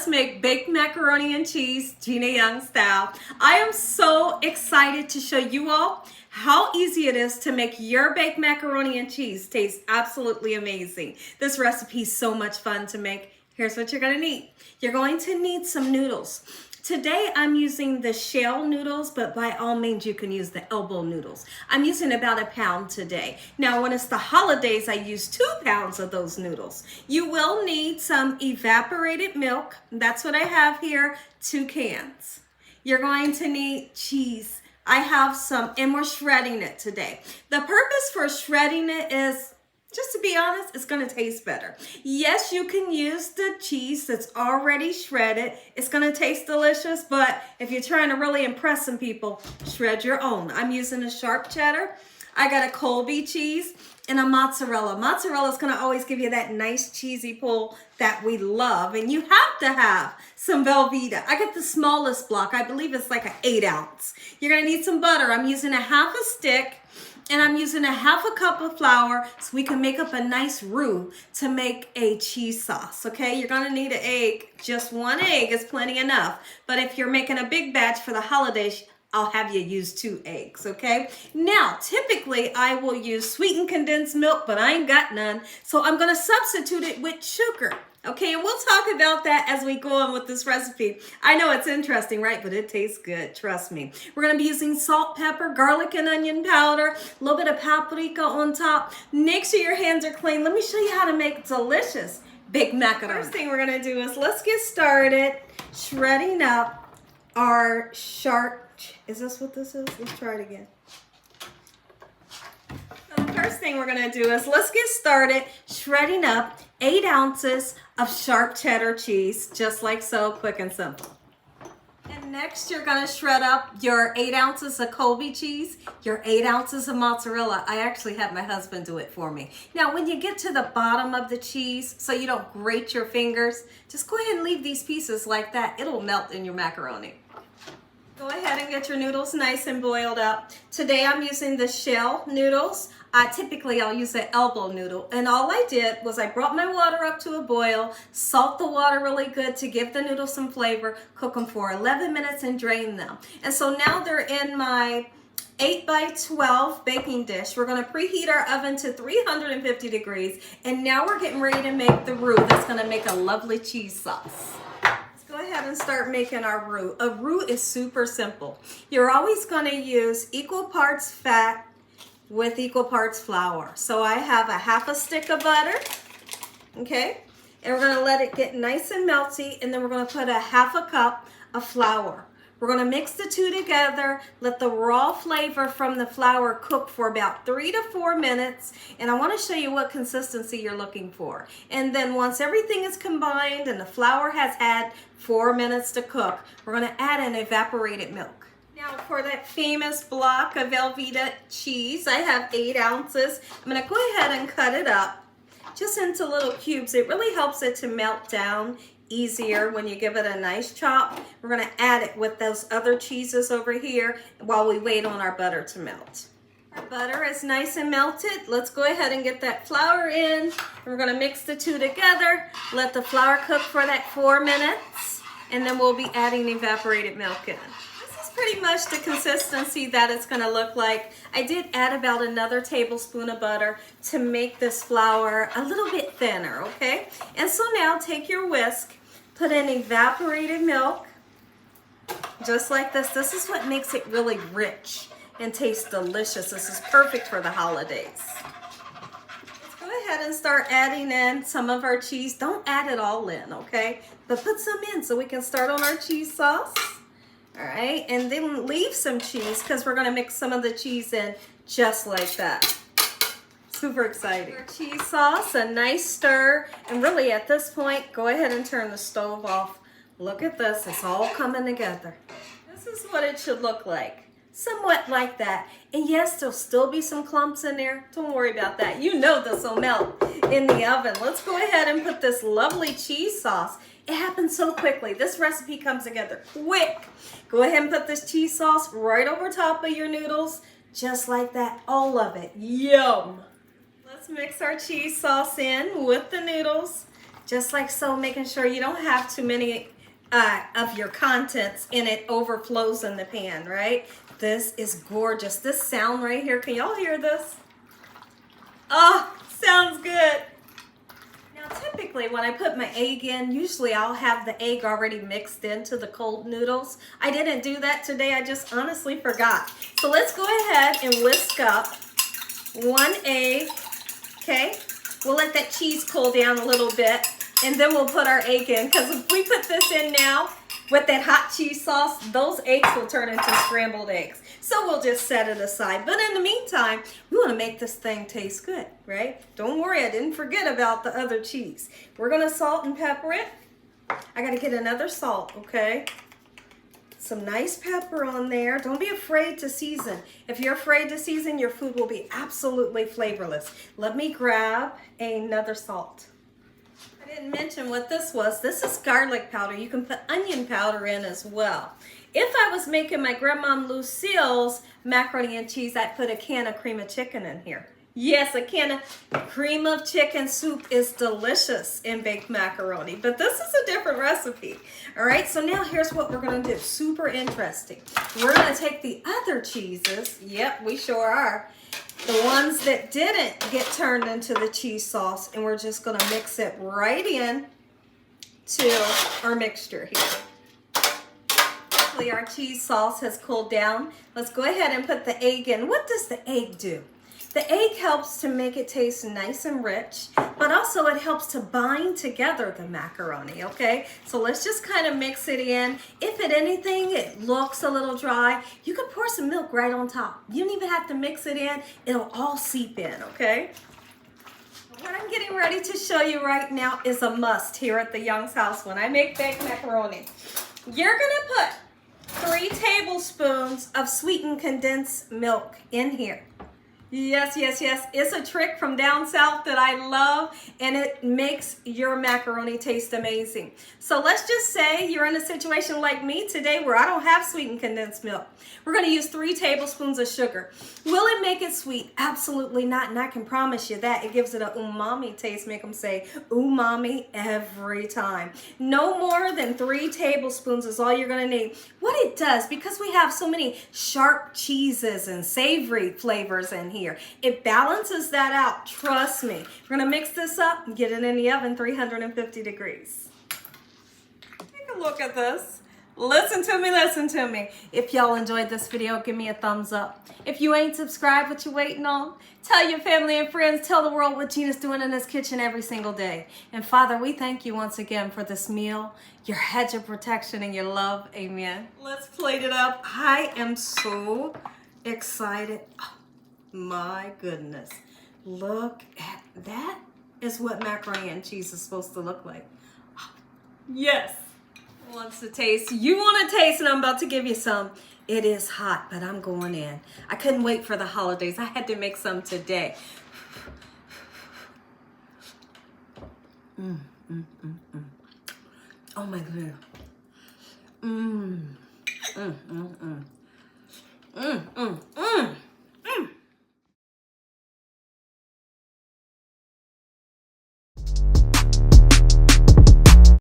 let's make baked macaroni and cheese, Gina Young style. I am so excited to show you all how easy it is to make your baked macaroni and cheese taste absolutely amazing. This recipe is so much fun to make. Here's what you're gonna need. You're going to need some noodles. Today I'm using the shell noodles, but by all means you can use the elbow noodles. I'm using about a pound today. Now when it's the holidays, I use 2 pounds of those noodles. You will need some evaporated milk. That's what I have here, 2 cans. You're going to need cheese. I have some, and we're shredding it today. The purpose for shredding it is, just to be honest, it's gonna taste better. Yes, you can use the cheese that's already shredded. It's gonna taste delicious, but if you're trying to really impress some people, shred your own. I'm using a sharp cheddar. I got a Colby cheese and a mozzarella. Mozzarella is gonna always give you that nice cheesy pull that we love. And you have to have some Velveeta. I got the smallest block. I believe it's like an 8 ounce. You're gonna need some butter. I'm using a half a stick. And I'm using a half a cup of flour so we can make up a nice roux to make a cheese sauce, okay? You're gonna need an egg. Just 1 egg is plenty enough. But if you're making a big batch for the holidays, I'll have you use 2 eggs, okay? Now, typically I will use sweetened condensed milk, but I ain't got none. So I'm gonna substitute it with sugar. Okay, and we'll talk about that as we go on with this recipe. I know it's interesting, right? But it tastes good, trust me. We're gonna be using salt, pepper, garlic and onion powder, a little bit of paprika on top. Make sure your hands are clean. Let me show you how to make delicious baked macaroni. First thing we're gonna do is let's get started shredding up our sharp, is this what this is? Let's try it again. So the first thing we're gonna do is let's get started shredding up 8 ounces of sharp cheddar cheese, just like so, quick and simple. And next you're gonna shred up your 8 ounces of Colby cheese, your 8 ounces of mozzarella. I actually had my husband do it for me. Now when you get to the bottom of the cheese, so you don't grate your fingers, just go ahead and leave these pieces like that. It'll melt in your macaroni. Go ahead and get your noodles nice and boiled up. Today I'm using the shell noodles. Typically I'll use an elbow noodle, and all I did was I brought my water up to a boil, salt the water really good to give the noodles some flavor, cook them for 11 minutes and drain them. And so now they're in my 8 by 12 baking dish. We're gonna preheat our oven to 350 degrees, and now we're getting ready to make the roux that's gonna make a lovely cheese sauce. Go ahead and start making our roux. A roux is super simple. You're always going to use equal parts fat with equal parts flour. So I have a half a stick of butter, okay? And we're going to let it get nice and melty, and then we're going to put a half a cup of flour. We're going to mix the 2 together, let the raw flavor from the flour cook for about 3 to 4 minutes, and I want to show you what consistency you're looking for. And then once everything is combined and the flour has had 4 minutes to cook, we're going to add in evaporated milk. Now for that famous block of Velveeta cheese, I have 8 ounces. I'm going to go ahead and cut it up just into little cubes. It really helps it to melt down easier when you give it a nice chop. We're going to add it with those other cheeses over here while we wait on our butter to melt. Our butter is nice and melted. Let's go ahead and get that flour in. We're going to mix the 2 together, let the flour cook for that 4 minutes, and then we'll be adding evaporated milk in. This is pretty much the consistency that it's going to look like. I did add about another tablespoon of butter to make this flour a little bit thinner, okay? And so now take your whisk, put in evaporated milk, just like this. This is what makes it really rich and taste delicious. This is perfect for the holidays. Let's go ahead and start adding in some of our cheese. Don't add it all in, okay? But put some in so we can start on our cheese sauce. All right, and then leave some cheese because we're gonna mix some of the cheese in just like that. Super exciting. Our cheese sauce, a nice stir, and really at this point, go ahead and turn the stove off. Look at this, it's all coming together. This is what it should look like. Somewhat like that. And yes, there'll still be some clumps in there. Don't worry about that. You know this will melt in the oven. Let's go ahead and put this lovely cheese sauce. It happens so quickly. This recipe comes together quick. Go ahead and put this cheese sauce right over top of your noodles. Just like that, all of it. Yum! Let's mix our cheese sauce in with the noodles. just like so, making sure you don't have too many of your contents and it overflows in the pan, right? This is gorgeous. This sound right here, can y'all hear this? Oh, sounds good. Now typically when I put my egg in, usually I'll have the egg already mixed into the cold noodles. I didn't do that today, I just honestly forgot. So let's go ahead and whisk up 1 egg, okay? We'll let that cheese cool down a little bit and then we'll put our egg in, because if we put this in now with that hot cheese sauce, those eggs will turn into scrambled eggs. So we'll just set it aside. But in the meantime, we want to make this thing taste good, right? Don't worry, I didn't forget about the other cheese. We're going to salt and pepper it. I got to get another salt, okay? Some nice pepper on there. Don't be afraid to season. If you're afraid to season, your food will be absolutely flavorless. Let me grab another salt. I didn't mention what this was. This is garlic powder. You can put onion powder in as well. If I was making my Grandma Lucille's macaroni and cheese, I'd put a can of cream of chicken in here. Yes, a can of cream of chicken soup is delicious in baked macaroni, but this is a different recipe. All right, so now here's what we're gonna do. Super interesting. We're gonna take the other cheeses. Yep, we sure are. The ones that didn't get turned into the cheese sauce, and we're just gonna mix it right in to our mixture here. Hopefully our cheese sauce has cooled down. Let's go ahead and put the egg in. What does the egg do? The egg helps to make it taste nice and rich, but also it helps to bind together the macaroni, okay? So let's just kind of mix it in. If at anything it looks a little dry, you can pour some milk right on top. You don't even have to mix it in. It'll all seep in, okay? What I'm getting ready to show you right now is a must here at the Young's house when I make baked macaroni. You're gonna put 3 tablespoons of sweetened condensed milk in here. Yes, yes, yes. It's a trick from down south that I love, and it makes your macaroni taste amazing. So let's just say you're in a situation like me today where I don't have sweetened condensed milk. We're going to use 3 tablespoons of sugar. Will it make it sweet? Absolutely not, and I can promise you that. It gives it a umami taste. Make them say umami every time. No more than 3 tablespoons is all you're going to need. What it does, because we have so many sharp cheeses and savory flavors in here, it balances that out. Trust me. We're going to mix this up and get it in the oven 350 degrees. Take a look at this. Listen to me, listen to me. If y'all enjoyed this video, give me a thumbs up. If you ain't subscribed, what you waiting on? Tell your family and friends, tell the world what Gina's doing in this kitchen every single day. And Father, we thank you once again for this meal, your hedge of protection and your love. Amen. Let's plate it up. I am so excited. Oh, my goodness. Look at that. Is what macaroni and cheese is supposed to look like. Oh, yes. Wants to taste. You want to taste, and I'm about to give you some. It is hot, but I'm going in. I couldn't wait for the holidays. I had to make some today. Oh my goodness.